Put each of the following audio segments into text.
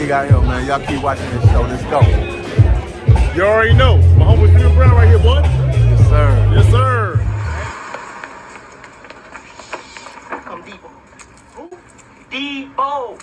got him, man. Y'all keep watching this show. Let's go. You already know. My homie Steven Brown right here, boy. Yes, sir. Yes, sir. Come Debo. Who? Debo.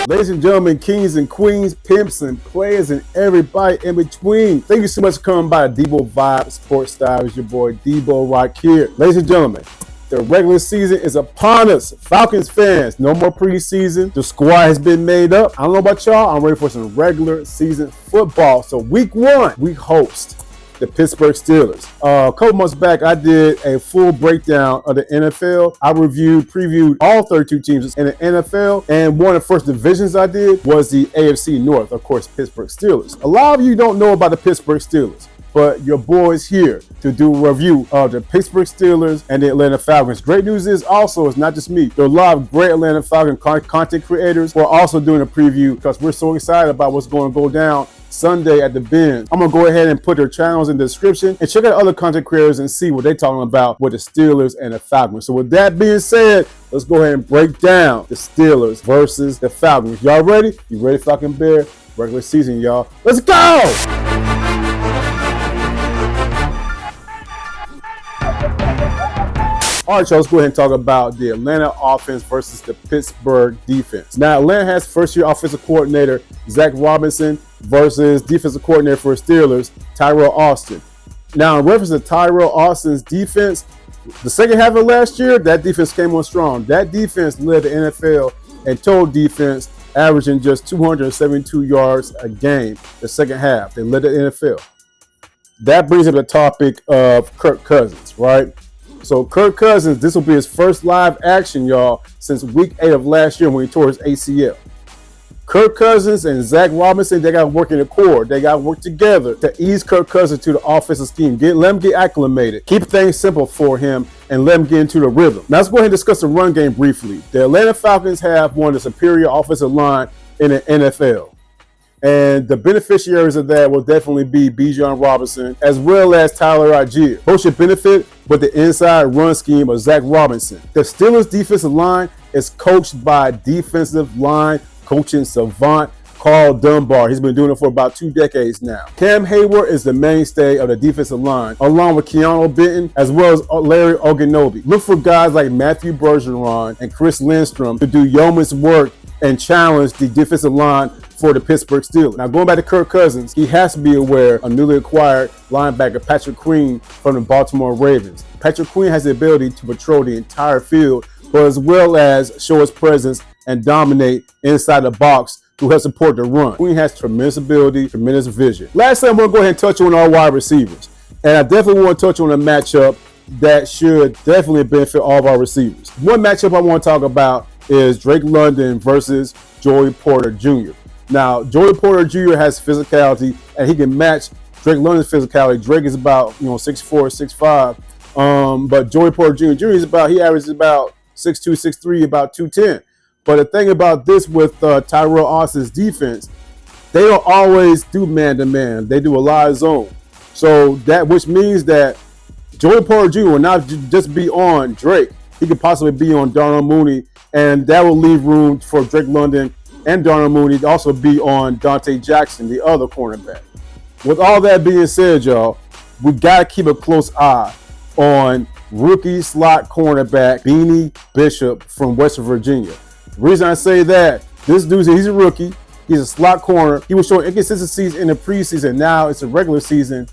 Ladies and gentlemen, kings and queens, pimps and players, and everybody in between. Thank you so much for coming by Debo Vibe Sports Style. It's your boy Debo right here. Ladies and gentlemen, the regular season is upon us. Falcons fans, no more preseason. The squad has been made up. I don't know about y'all. I'm ready for some regular season football. So week one, we host the Pittsburgh Steelers. A couple months back, I did a full breakdown of the NFL. I previewed all 32 teams in the NFL, and one of the first divisions I did was the AFC North, of course, Pittsburgh Steelers. A lot of you don't know about the Pittsburgh Steelers, but your boy's here to do a review of the Pittsburgh Steelers and the Atlanta Falcons. Great news is also, it's not just me. There are a lot of great Atlanta Falcon content creators who are also doing a preview because we're so excited about what's going to go down Sunday at the Bend. I'm going to go ahead and put their channels in the description and check out other content creators and see what they're talking about with the Steelers and the Falcons. So with that being said, let's go ahead and break down the Steelers versus the Falcons. Y'all ready? You ready, Falcon Bear? Regular season, y'all. Let's go! All right, y'all, let's go ahead and talk about the Atlanta offense versus the Pittsburgh defense. Now, Atlanta has first-year offensive coordinator Zach Robinson versus defensive coordinator for Steelers, Tyrell Austin. Now, in reference to Tyrell Austin's defense, the second half of last year, that defense came on strong. That defense led the NFL in total defense, averaging just 272 yards a game the second half. They led the NFL. That brings up the topic of Kirk Cousins, right? So Kirk Cousins, this will be his first live action, y'all, since week 8 of last year when he tore his ACL. Kirk Cousins and Zach Robinson, they got to work in the core. They got to work together to ease Kirk Cousins to the offensive scheme. Let him get acclimated. Keep things simple for him and let him get into the rhythm. Now let's go ahead and discuss the run game briefly. The Atlanta Falcons have one of the superior offensive line in the NFL. And the beneficiaries of that will definitely be Bijan Robinson as well as Tyler Allgeier. Both should benefit with the inside run scheme of Zach Robinson. The Steelers defensive line is coached by defensive line coaching savant Carl Dunbar. He's been doing it for about 2 decades now. Cam Hayward is the mainstay of the defensive line, along with Keanu Benton as well as Larry Ogunjobi. Look for guys like Matthew Bergeron and Chris Lindstrom to do yeoman's work and challenge the defensive line for the Pittsburgh Steelers. Now, going back to Kirk Cousins, he has to be aware of newly acquired linebacker Patrick Queen from the Baltimore Ravens. Patrick Queen has the ability to patrol the entire field, but as well as show his presence and dominate inside the box to help support the run. Queen has tremendous ability, tremendous vision. Lastly, I'm going to go ahead and touch on our wide receivers. And I definitely want to touch on a matchup that should definitely benefit all of our receivers. One matchup I want to talk about is Drake London versus Joey Porter Jr. Now, Joey Porter Jr. has physicality, and he can match Drake London's physicality. Drake is about 6'4", 6'5", but Joey Porter Jr. he averages about 6'2", 6'3", about 210. But the thing about this with Tyrell Austin's defense, they don't always do man-to-man. They do a lot of zone. So which means that Joey Porter Jr. will not just be on Drake. He could possibly be on Darnell Mooney, and that will leave room for Drake London and Darnell Mooney to also be on Dante Jackson, the other cornerback. With all that being said, y'all, we got to keep a close eye on rookie slot cornerback Beanie Bishop from West Virginia. The reason I say that, this dude, he's a rookie. He's a slot corner. He was showing inconsistencies in the preseason. Now it's a regular season.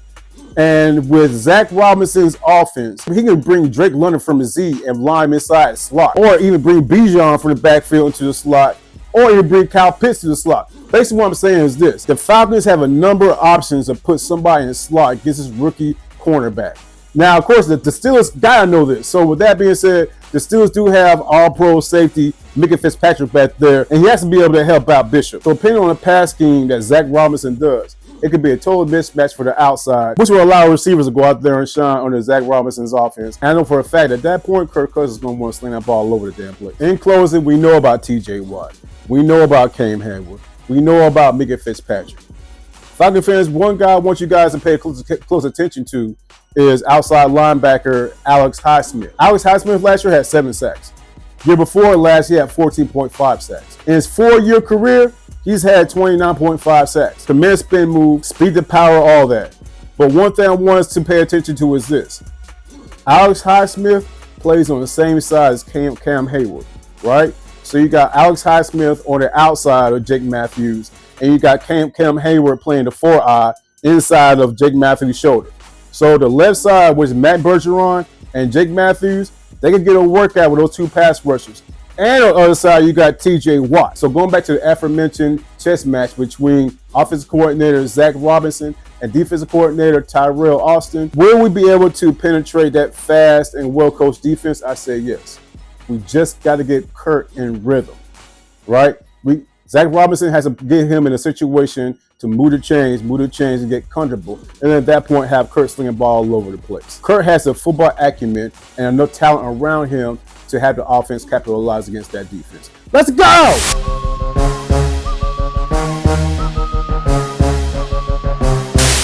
And with Zach Robinson's offense, he can bring Drake London from the Z and line him inside the slot. Or even bring Bijan from the backfield into the slot. Or even bring Kyle Pitts to the slot. Basically what I'm saying is this. The Falcons have a number of options to put somebody in the slot against this rookie cornerback. Now, of course, the Steelers got to know this. So with that being said, the Steelers do have all-pro safety Minkah Fitzpatrick back there, and he has to be able to help out Bishop. So depending on the pass scheme that Zach Robinson does, it could be a total mismatch for the outside, which will allow receivers to go out there and shine under Zach Robinson's offense. And I know for a fact at that point, Kirk Cousins is going to want to sling that ball all over the damn place. In closing, we know about T.J. Watt. We know about Cam Hayward. We know about Minka Fitzpatrick. Falcon fans, one guy I want you guys to pay close attention to is outside linebacker Alex Highsmith. Alex Highsmith last year had 7 sacks. Year before last, he had 14.5 sacks. In his 4-year career, he's had 29.5 sacks. Command, spin, move, speed to power, all that. But one thing I want us to pay attention to is this. Alex Highsmith plays on the same side as Cam Hayward, right? So you got Alex Highsmith on the outside of Jake Matthews, and you got Cam Hayward playing the 4-eye inside of Jake Matthews' shoulder. So the left side, which is Matt Bergeron and Jake Matthews, they can get a workout with those 2 pass rushers. And on the other side, you got T.J. Watt. So going back to the aforementioned chess match between offensive coordinator Zach Robinson and defensive coordinator Tyrell Austin, will we be able to penetrate that fast and well-coached defense? I say yes. We just got to get Kurt in rhythm, right? Zach Robinson has to get him in a situation to move the chains and get comfortable. And then at that point, have Kurt slinging ball all over the place. Kurt has the football acumen and enough talent around him to have the offense capitalize against that defense. Let's go!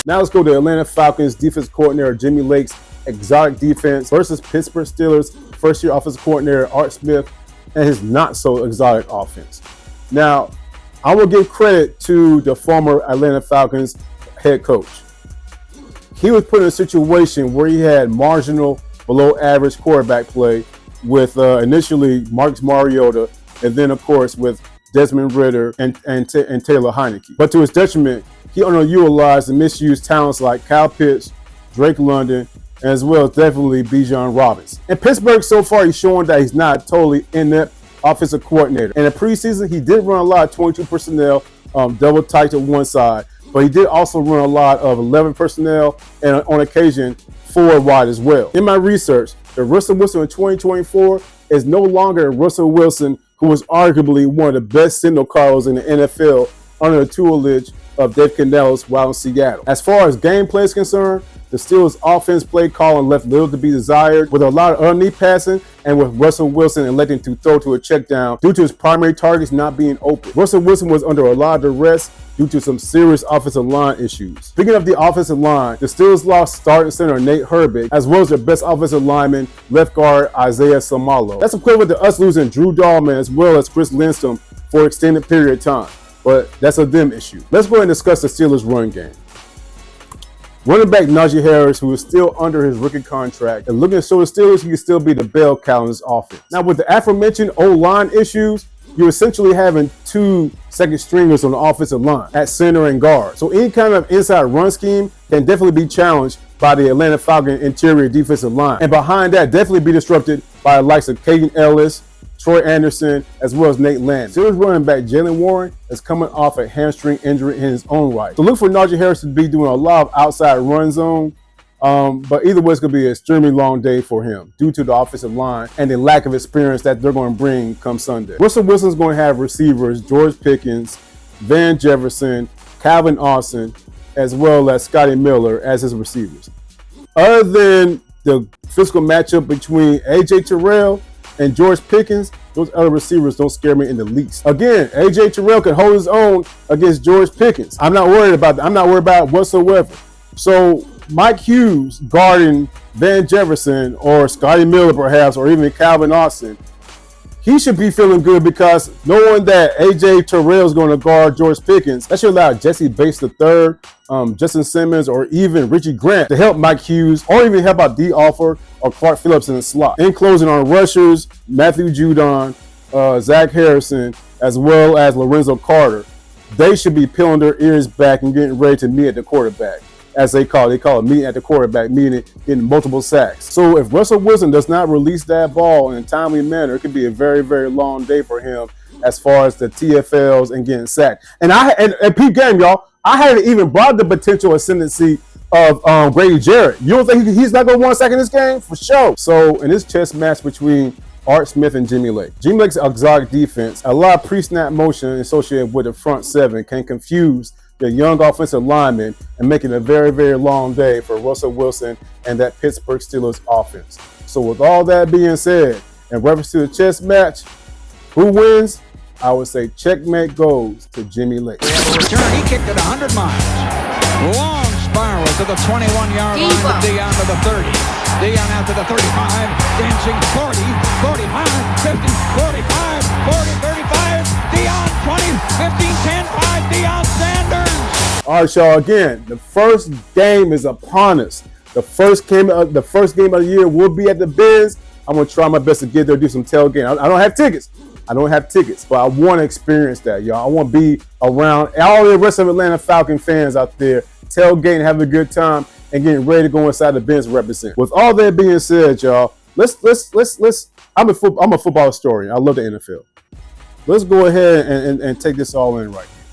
Now let's go to Atlanta Falcons defense coordinator Jimmy Lake's exotic defense versus Pittsburgh Steelers first-year offensive coordinator Art Smith and his not-so-exotic offense. Now, I will give credit to the former Atlanta Falcons head coach. He was put in a situation where he had marginal, below-average quarterback play with initially Marcus Mariota, and then, of course, with Desmond Ridder and Taylor Heineke. But to his detriment, he underutilized and misused talents like Kyle Pitts, Drake London, as well as definitely Bijan Robinson. In Pittsburgh, so far, he's showing that he's not totally inept offensive coordinator. In the preseason, he did run a lot of 22 personnel, double tight to one side, but he did also run a lot of 11 personnel and on occasion 4 wide as well. In my research, the Russell Wilson in 2024 is no longer Russell Wilson, who was arguably one of the best signal callers in the NFL under the tutelage of Dave Canales while in Seattle. As far as gameplay is concerned, the Steelers' offense play calling left little to be desired, with a lot of underneath passing and with Russell Wilson electing to throw to a check down due to his primary targets not being open. Russell Wilson was under a lot of duress due to some serious offensive line issues. Speaking of the offensive line, the Steelers lost starting center Nate Herbig, as well as their best offensive lineman, left guard Isaiah Somalo. That's equivalent to us losing Drew Dahlman as well as Chris Lindstrom for an extended period of time, but that's a them issue. Let's go ahead and discuss the Steelers' run game. Running back Najee Harris, who is still under his rookie contract, and looking to show the Steelers he can still be the bell cow in this offense. Now, with the aforementioned O-line issues, you're essentially having 2 second stringers on the offensive line at center and guard. So any kind of inside run scheme can definitely be challenged by the Atlanta Falcons interior defensive line. And behind that, definitely be disrupted by the likes of Caden Ellis, Troy Anderson, as well as Nate Land. Steelers running back Jalen Warren is coming off a hamstring injury in his own right. So look for Najee Harris to be doing a lot of outside run zone. But either way, it's going to be an extremely long day for him due to the offensive line and the lack of experience that they're going to bring come Sunday. Russell Wilson's going to have receivers George Pickens, Van Jefferson, Calvin Austin, as well as Scotty Miller as his receivers. Other than the physical matchup between A.J. Terrell and George Pickens, those other receivers don't scare me in the least. Again, A.J. Terrell can hold his own against George Pickens. I'm not worried about that. I'm not worried about it whatsoever. So Mike Hughes guarding Van Jefferson or Scotty Miller perhaps, or even Calvin Austin, he should be feeling good because knowing that A.J. Terrell is going to guard George Pickens, that should allow Jesse Bates III, Justin Simmons, or even Richie Grant to help Mike Hughes, or even help out D. Offer or Clark Phillips in the slot. In closing on rushers, Matthew Judon, Zach Harrison, as well as Lorenzo Carter, they should be peeling their ears back and getting ready to meet at the quarterback. As they call it meeting at the quarterback, meaning getting multiple sacks. So if Russell Wilson does not release that ball in a timely manner, it could be a very, very long day for him as far as the TFLs and getting sacked. And peep game, y'all, I hadn't even brought the potential ascendancy of Grady Jarrett. You don't think he's not going to want a sack in this game? For sure. So in this chess match between Art Smith and Jimmy Lake. Jimmy Lake's exotic defense, a lot of pre-snap motion associated with the front seven can confuse the young offensive linemen and make it a very, very long day for Russell Wilson and that Pittsburgh Steelers offense. So with all that being said, in reference to the chess match, who wins? I would say checkmate goes to Jimmy Lake. We have a return. He kicked it 100 miles. Long spiral to the 21-yard line to Dion to the 30. Dion out to the 35. Dancing 40, 45, 50, 45, 40, 35. Dion 20, 15, 10, 5. Dion Sanders. All right, y'all. Again, the first game is upon us. The first game of the year will be at the Benz. I'm gonna try my best to get there, do some tailgating. I don't have tickets. But I want to experience that, y'all. I want to be around all the rest of Atlanta Falcon fans out there, tailgating, having a good time, and getting ready to go inside the Benz and represent. With all that being said, y'all, let's. I'm a football historian. I love the NFL. Let's go ahead and take this all in right here.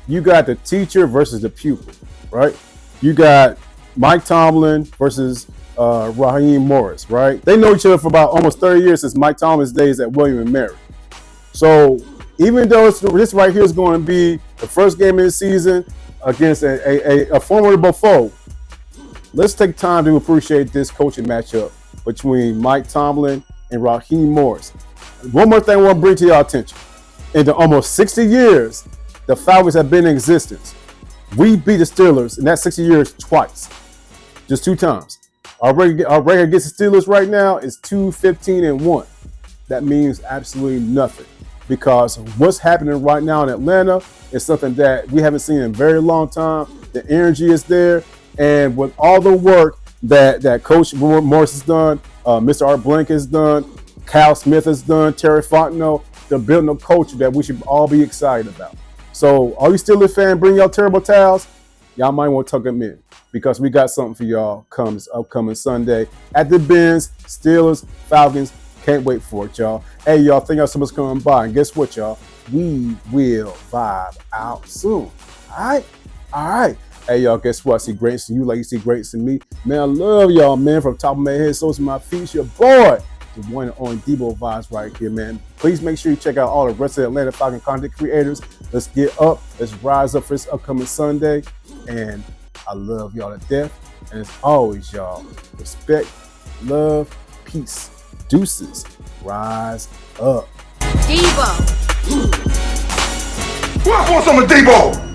You got the teacher versus the pupil, right? You got Mike Tomlin versus Raheem Morris, right? They know each other for about almost 30 years since Mike Tomlin's days at William & Mary. So even though this right here is going to be the first game of the season against a formidable foe, let's take time to appreciate this coaching matchup between Mike Tomlin and Raheem Morris. One more thing I want to bring to your attention. In the almost 60 years the Falcons have been in existence, we beat the Steelers in that 60 years twice, just 2 times. Our record against the Steelers right now is 2-15-1. That means absolutely nothing, because what's happening right now in Atlanta is something that we haven't seen in a very long time. The energy is there, and with all the work that Coach Morris has done, Mr. Art Blank has done, Cal Smith has done, Terry Fontenot, they're building a culture that we should all be excited about. So all you Steelers fans, bring y'all terrible towels. Y'all might want to tuck them in, because we got something for y'all upcoming Sunday at the Benz. Steelers, Falcons. Can't wait for it, y'all. Hey, y'all, thank y'all so much for coming by. And guess what, y'all? We will vibe out soon. All right. Hey, y'all, guess what? I see greatness in you like you see greatness in me. Man, I love y'all, man. From the top of my head, soles of my feet, it's your boy, the one and only Debo Vibes right here, man. Please make sure you check out all the rest of the Atlanta Falcon content creators. Let's get up. Let's rise up for this upcoming Sunday. And I love y'all to death. And as always, y'all, respect, love, peace. Deuces, rise up. Debo. Who else wants some of Debo?